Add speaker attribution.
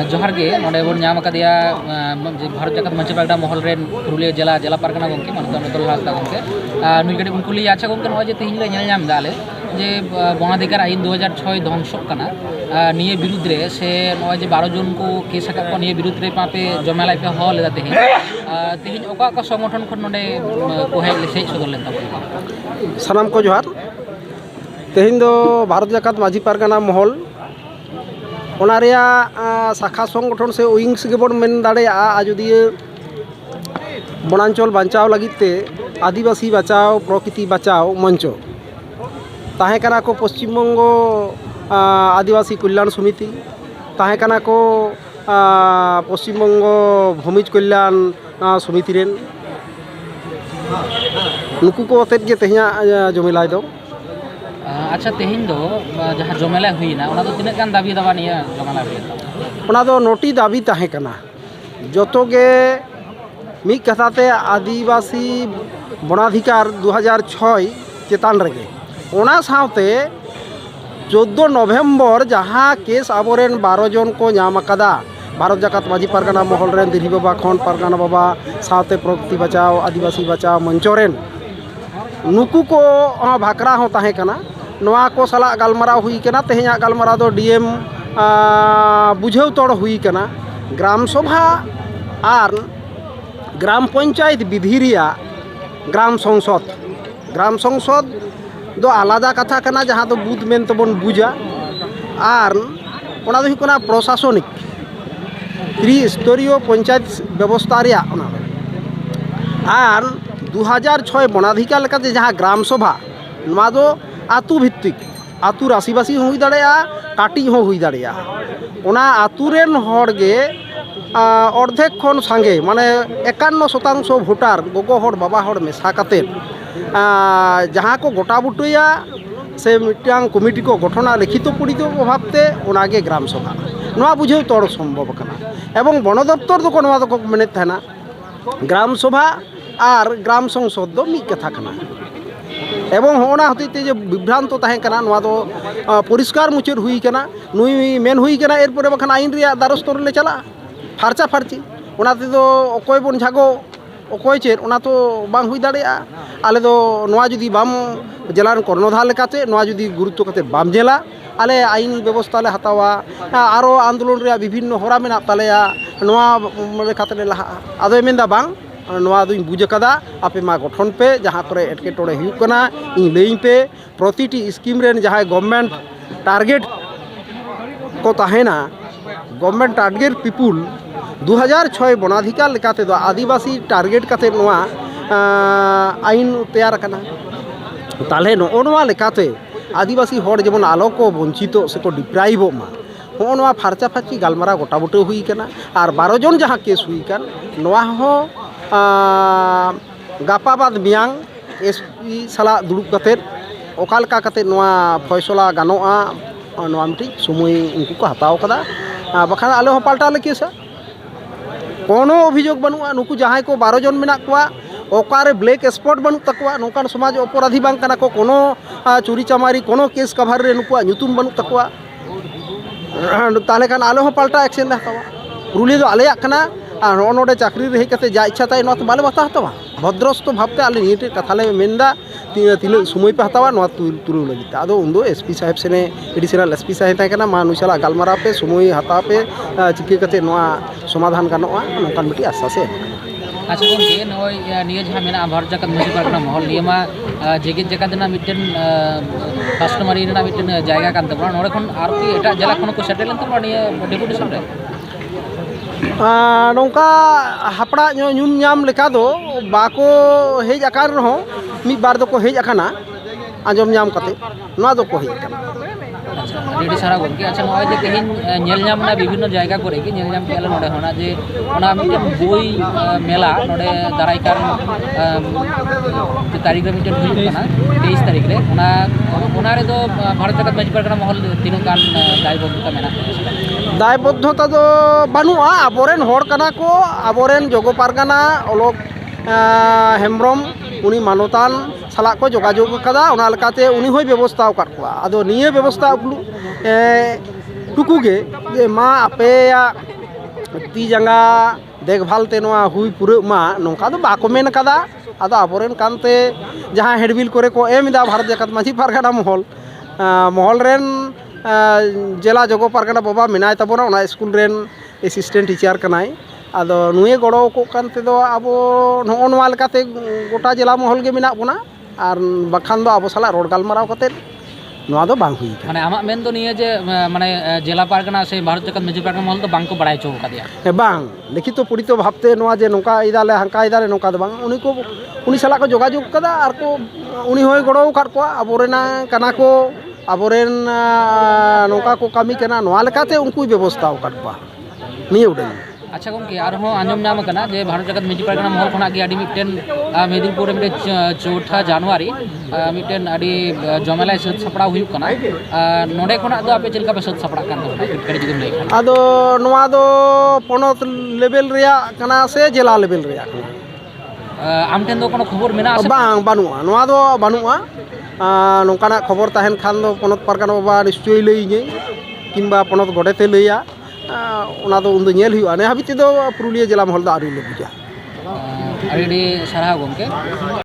Speaker 1: जोहार गे नोडे बोन नाम कदिया भारत जाकत मंच पार्गना महल रेन पुरुलिया जिला पारगना गंके मानता नतल हासदा गंके नुई गडी उनकुली अच्छा गंके नय जे तेहिन ले नेल नाम दाले जे बनाधिकार आईन 2006 ध्वंसक कना निये विरुद्ध रे से नय जे 12 जन को केस का को निये विरुद्ध रे पापे जमेला पे हॉल दा तेहिन तेहिन ओका का संगठन खन नोडे को हे से सदर लेन ता
Speaker 2: सनाम को जोहार तेहिन दो भारत जाकत माझी पारगना महल ओनारिया शाखा संगठन से उइंग्स गेबन मेन दाड़े आजोदिया वनांचल बांचाव लगिते आदिवासी बचाओ प्रकृति बचाओ मंचो ताहे कना को पश्चिम बंगो आदिवासी कल्याण समिति ताहे कना को पश्चिम बंगो भूमिज कल्याण समिति रेन नुकु को अतेत गे तेहिया जमेलाय दो
Speaker 1: अच्छा तेहिन दो जहाँ जमेला हुईना ओना दो तिना गान दाबी दबा निया जमेला हुई
Speaker 2: ओना दो नोटी दाबी ताहे कना जोतोगे मिक कथाते आदिवासी वनाधिकार 2006 चेतान रगे ओना सावते 14 नवम्बर जहाँ केस आबोरेन 12 जन को नाम कदा भारत जाकत माझी पारगना महल रेन दिल्ली बाबा खन पारगना बाबा सावते प्रकृति बचाओ आदिवासी बचाओ मंचोरेन नुकु को भाकरा हो ताहे कना नवा को सला गलमाराव हुई कना तेहेया गलमाराव दो डीएम बुझेव तोड़ हुई कना ग्राम सभा और ग्राम पंचायत विधि रिया ग्राम संसद दो आलादा कथा कना जहाँ दो बुथ मेन तबन बुझा और ओना दो हुकना प्रशासनिक त्रिस्तरीय पंचायत व्यवस्था रिया ओना और 2006 वनाधिकार लेकाते जहाँ ग्राम सभा नवा दो आतु भित्तिक आतु राशिबासी हुई दाड़ेया काटी हो हुई दाड़ेया ओना आतु रेन हर गे अर्धेक खन सांगे माने 51% भोटार गोगो हर बाबा हर मेसा काते जहाँ को गोटा बुटुया से मिटांग कमिटी को गठना लिखित पढ़ित अभावते ओनागे ग्राम सभा नवा बुझेव तोड़ सम्भव कना एवं वन दफ्तर दो नवा दो मेने थाना ग्राम सभा और ग्राम संसद दो मिक कथा कना एवं होना होते जे विभ्रांत ताहे कना नवा दो परिष्कार मुचार हुई कना नुई मेन हुई कना एरपर बखान आईन रिया दारस्तर ले चला फार्चा फार्ची ओनाते दो अकोय बन झागो अकोय चेर ओना तो बांग हुई दाड़ेया आले दो नवा जुदी बाम जेलान कर्णधार लेकाते नवा जुदी गुरुत्व काते बाम जेला आले आईन व्यवस्था ले हतावा आरो आंदोलन रे विभिन्न होरा मेना तालेया नवा लेकाते लहा आदो मेंदा बांग नवा दुई बुझ कदा आपे मा गठन पे जहाँ करे एटकेटोड़े हुयुग कना इन लेइं पे प्रतिटी स्कीम रेन जहाँ गवर्नमेंट टारगेट को ताहेना गवर्नमेंट टारगेट पीपुल 2006 वनाधिकार लेकाते दो आदिवासी टारगेट काते नवा आईन तैयार कना ताले नोआ लेकाते आदिवासी हर जेमन आलो को वंचित से को डिप्राइव मा नोआ फार्चा फार्ची गलमारा गोटा बुटे हुई कना और 12 जन जहाँ केस हुई कन नोआ हो गापा बाद मियांग एसपी सला दुड़ुब कते ओकालका कते नोआ फैसला गानोआ नोआ मिटी समय उनको को हताव कदा बखान आले हो पाल्टा ले केसा कोनो अभियोग बनुआ नुकु जहाँ को 12 जन मेना कोआ ओकारे ब्लैक स्पॉट बनू तकवा नौकान समाज अपराधी बांग कना को कोनो चोरी चमारी कोनो केस कभार रे नुकुआ नुतुम बनू तकवा ताले कान आले हो पाल्टा एक्शन हतावा रुली दो आले कना और नोडे चाकरी रही कते जा इच्छा ताई नोत बाले बता हतावा भद्रस्त भावते आले नीटे कथाले मेंदा तीन समय पे हतावा नो तुरु लगिता आदो उन्दो एसपी साहेब सेने एडिशनल एसपी साहेब ताई कना मा नुसला गालमारा पे समय हता पे चिके कते नोआ समाधान गानोआ नोकान मिटी आश्वास है
Speaker 1: अच्छा गंके नय निये जहाँ मेना भारत जाकत माझी पारगना महल निये मा जेगेत जाकत ना मिटन कास्टमारी ना मिटन जायगा कान तबना नोडे खन आर कि एटा जिला खन को सेटल तबना निये डेपुटेशन रे नौका हपड़ा ᱧᱩᱢ ᱧᱟᱢ ᱞᱮᱠᱟ ᱫᱚ ᱵᱟᱠᱚ ᱦᱮᱡ ᱟᱠᱟᱱ ᱨᱮᱦᱚᱸ ᱢᱤᱫ ᱵᱟᱨ ᱫᱚᱠᱚ ᱦᱮᱡ ᱟᱠᱟᱱᱟ ᱟᱸᱡᱚᱢ ᱧᱟᱢ ᱠᱟᱛᱮ ᱱᱚᱣᱟ ᱫᱚᱠᱚ ᱦᱮᱡ ᱟᱠᱟᱱᱟ ᱟᱹᱰᱤ ᱥᱟᱨᱟ ᱜᱚᱢᱠᱮ ᱟᱪᱪᱷᱟ ᱱᱚᱜᱼᱚᱭ ᱡᱮ ᱛᱮᱦᱮᱧ ᱧᱮᱞ ᱧᱟᱢ ᱱᱟ ᱵᱤᱵᱷᱤᱱᱱᱚ ᱡᱟᱭᱜᱟ ᱠᱚᱨᱮ ᱜᱮ ᱧᱮᱞ ᱧᱟᱢ ᱠᱮᱜᱼᱟ ᱱᱚᱰᱮ ᱦᱚᱸ ᱡᱮ ᱚᱱᱟ ᱢᱤᱫᱴᱮᱱ ᱵᱳᱭ ᱢᱮᱞᱟ ᱱᱚᱰᱮ ᱫᱟᱨᱟᱭ ᱠᱟᱱ ᱛᱟᱹᱨᱤᱠᱷ ᱨᱮ ᱢᱤᱫᱴᱮᱱ ᱦᱩᱭᱩᱜ ᱠᱟᱱᱟ 23 ᱛᱟᱹᱨᱤᱠᱷ ᱨᱮ ᱚᱱᱟ ᱨᱮᱫᱚ ᱵᱷᱟᱨᱚᱛ ᱡᱟᱠᱟᱛ ᱢᱟᱺᱡᱷᱤ ᱯᱟᱨᱜᱟᱱᱟ ᱢᱚᱦᱚᱞ ᱛᱤᱱᱟᱹᱜ ᱜᱟᱱ ᱫᱟᱭᱵᱚদ্ধᱚᱛᱟ ᱢᱮᱱᱟᱜᱼᱟ
Speaker 2: दायबद्धता दो बानुआ आबोरेन हर कना को आबोरेन जगो पारगाना अलग हेम्ब्रम ᱩᱱᱤ ᱢᱟᱱᱚᱛᱟᱱ ᱥᱟᱞᱟᱜ ᱠᱚ ᱡᱳᱜᱟᱡᱳᱜᱽ ᱟᱠᱟᱫᱟ ᱚᱱᱟ ᱞᱮᱠᱟᱛᱮ ᱩᱱᱤ ᱦᱚᱸᱭ ᱵᱮᱵᱚᱥᱛᱷᱟ ᱟᱠᱟᱫ ᱠᱚᱣᱟ ᱟᱫᱚ ᱱᱤᱭᱟᱹ ᱵᱮᱵᱚᱥᱛᱷᱟ ᱴᱩᱠᱩ ᱜᱮ ᱡᱮ ᱢᱟ ᱟᱯᱮᱭᱟᱜ ᱛᱤ ᱡᱟᱸᱜᱟ ᱫᱮᱠᱵᱷᱟᱞ ᱛᱮ ᱱᱚᱣᱟ ᱦᱩᱭ ᱯᱩᱨᱟᱹᱜ ᱢᱟ ᱱᱚᱝᱠᱟ ᱫᱚ ᱵᱟᱠᱚ ᱢᱮᱱ ᱠᱟᱫᱟ ᱟᱫᱚ ᱟᱵᱚᱨᱮᱱ ᱠᱟᱱᱛᱮ ᱡᱟᱦᱟᱸ ᱦᱮᱰᱵᱤᱞ ᱠᱚᱨᱮ ᱠᱚ ᱮᱢ ᱮᱫᱟ ᱵᱷᱟᱨᱚᱛ ᱡᱟᱠᱟᱛ ᱢᱟᱺᱡᱷᱤ ᱯᱟᱨᱜᱟᱱᱟ ᱢᱚᱦᱚᱞ ᱨᱮᱱ ᱡᱮᱞᱟ ᱡᱚᱜᱚ ᱯᱟᱨᱜᱟᱱᱟ ᱵᱟᱵᱟ ᱢᱮᱱᱟᱭ ᱛᱟᱵᱚᱱᱟ ᱚᱱᱟ ᱥᱠᱩᱞ ᱨᱮᱱ ᱮᱥᱤᱥᱴᱮᱱᱴ ᱴᱤᱪᱟᱨ ᱠᱟᱱᱟᱭ ᱟᱫᱚ ᱱᱩᱭᱮ ᱜᱚᱲᱚ ᱠᱚᱜ ᱠᱟᱱ ᱛᱮᱫᱚ ᱟᱵᱚ ᱱᱚᱜᱼᱚ ᱱᱚᱣᱟ ᱞᱮᱠᱟᱛᱮ ᱜᱚᱴᱟ ᱡᱮᱞᱟ ᱢᱚᱦᱚᱞ ᱜᱮ ᱢᱮᱱᱟᱜ ᱵᱚᱱᱟ ᱟᱨ ᱵᱟᱠᱷᱟᱱ ᱫᱚ ᱟᱵᱚ ᱥᱟᱞᱟᱜ ᱨᱚᱲ ᱜᱟᱞᱢᱟᱨᱟᱣ ᱠᱟᱛᱮᱫ ᱱᱚᱣᱟ ᱫᱚ ᱵᱟᱝ ᱦᱩᱭ ᱟᱠᱟᱱᱟ
Speaker 1: ᱢᱟᱱᱮ ᱟᱢᱟᱜ ᱢᱮᱱ ᱫᱚ ᱱᱤᱭᱟᱹ ᱡᱮ ᱢᱟᱱᱮ ᱡᱮᱞᱟ ᱯᱟᱨᱜᱟᱱᱟ ᱥᱮ ᱵᱷᱟᱨᱚᱛ ᱡᱟᱠᱟᱛ ᱢᱟᱺᱡᱷᱤ ᱯᱟᱨᱜᱟᱱᱟ ᱢᱚᱦᱚᱞ ᱫᱚ ᱵᱟᱝᱠᱚ ᱵᱟᱲᱟᱭ ᱦᱚᱪᱚ ᱟᱠᱟᱫᱮᱭᱟ
Speaker 2: ᱵᱟᱝ ᱞᱤᱠᱷᱤᱛᱚ ᱯᱚᱲᱤᱛᱚ ᱵᱷᱟᱵᱛᱮ ᱱᱚᱣᱟ ᱡᱮ ᱱᱚᱝᱠᱟ ᱮᱫᱟᱞᱮ ᱦᱟᱝᱠᱟ ᱮᱫᱟᱞᱮ ᱱᱚᱝᱠᱟ ᱫᱚ ᱵᱟᱝ ᱩᱱᱤ ᱥᱟᱞᱟᱜ ᱠᱚ ᱡᱳᱜᱟᱡᱳᱜᱽ ᱠᱟᱫᱟ ᱟᱨ ᱠᱚ ᱩᱱᱤ ᱦᱚᱸᱭ ᱜᱚᱲᱚ ᱟᱠᱟᱫ ᱠᱚᱣᱟ ᱟᱵᱚᱨᱮᱱᱟᱜ ᱠᱟᱱᱟ ᱠᱚ ᱟᱵᱚᱨᱮᱱ ᱱᱚᱝᱠᱟ ᱠᱚ ᱠᱟᱹᱢᱤ ᱠᱟᱱᱟ ᱱᱚᱣᱟ ᱞᱮᱠᱟᱛᱮ ᱩᱱᱠᱩᱭ ᱵᱮᱵᱚᱥᱛᱷᱟ ᱟᱠᱟᱫ ᱠᱚᱣᱟ ᱱᱤᱭᱟᱹ ᱩᱰᱟᱹᱝ
Speaker 1: ᱟᱪᱪᱷᱟ ᱜᱚᱢᱠᱮ ᱟᱨᱦᱚᱸ ᱟᱸᱡᱚᱢ ᱧᱟᱢ ᱟᱠᱟᱱᱟ ᱡᱮ ᱵᱷᱟᱨᱚᱛ ᱡᱟᱠᱟᱛ ᱢᱟᱺᱡᱷᱤ ᱯᱟᱨᱜᱟᱱᱟ ᱢᱚᱦᱚᱞ ᱠᱷᱚᱱᱟᱜ ᱜᱮ ᱟᱹᱰᱤ ᱢᱤᱫᱴᱮᱱ ᱢᱮᱫᱽᱱᱤᱯᱩᱨ ᱨᱮ ᱢᱤᱫᱴᱮᱱ 4ᱴᱷᱟ ᱡᱟᱱᱩᱣᱟᱨᱤ ᱢᱤᱫᱴᱮᱱ ᱟᱹᱰᱤ ᱡᱚᱢᱮᱞᱟᱭ ᱥᱟᱹᱛ ᱥᱟᱯᱲᱟᱣ ᱦᱩᱭᱩᱜ ᱠᱟᱱᱟ ᱱᱚᱰᱮ ᱠᱷᱚᱱᱟᱜ ᱫᱚ ᱟᱯᱮ ᱪᱮᱫ ᱞᱮᱠᱟ ᱯᱮ ᱥᱟᱹᱛ ᱥᱟᱯᱲᱟᱜ ᱠᱟᱱ ᱛᱟᱵᱚᱱᱟ ᱠᱟᱹᱴᱤᱡ ᱡᱩᱫᱤᱢ ᱞᱟᱹᱭ ᱠᱷᱟᱱ
Speaker 2: ᱟᱫᱚ ᱱᱚᱣᱟ ᱫᱚ ᱯᱚᱱᱚᱛ ᱞᱮᱵᱮᱞ ᱨᱮᱭᱟᱜ ᱠᱟᱱᱟ ᱥᱮ ᱡᱮᱞᱟ ᱞᱮᱵᱮᱞ ᱨᱮᱭᱟᱜ ᱠᱟᱱᱟ
Speaker 1: ᱟᱢ ᱴᱷᱮᱱ ᱫᱚ कोनो ᱠᱷᱚᱵᱚᱨ ᱢᱮᱱᱟᱜᱼᱟ ᱥᱮ
Speaker 2: ᱵᱟᱝ ᱵᱟᱹᱱᱩᱜᱼᱟ ᱱᱚᱣᱟ ᱫᱚ ᱵᱟᱹᱱᱩᱜᱼᱟ ᱱᱚᱝᱠᱟᱱᱟᱜ ᱠᱷᱚᱵᱚᱨ ᱛᱟᱦᱮᱱ ᱠᱷᱟᱱ ᱫᱚ ᱯᱚᱱᱚᱛ ᱯᱟᱨᱜᱟᱱᱟ ᱵᱟᱵᱟ ᱱᱤᱥᱪᱚᱭ ᱞᱟᱹᱭᱟᱹᱧᱟᱹ ᱠᱤᱝᱵᱟ ᱯᱚᱱᱚᱛ ᱜᱚᱰᱮᱛᱮ ᱞᱟᱹᱭᱟ ᱚᱱᱟ ᱫᱚ ᱩᱱᱫᱚ ᱧᱮᱞ ᱦᱩᱭᱩᱜᱼᱟ ᱱᱮ ᱦᱟᱹᱵᱤᱡ ᱛᱮᱫᱚ ᱯᱩᱨᱩᱞᱤᱭᱟᱹ ᱡᱮᱞᱟ ᱢᱚᱦᱚᱞ ᱫᱚ ᱟᱹᱣᱨᱤ ᱞᱮ ᱵᱩᱡᱟ
Speaker 1: ᱟᱹᱰᱤ ᱟᱹᱰᱤ ᱥᱟᱨᱦᱟᱣ ᱜᱚᱢᱠᱮ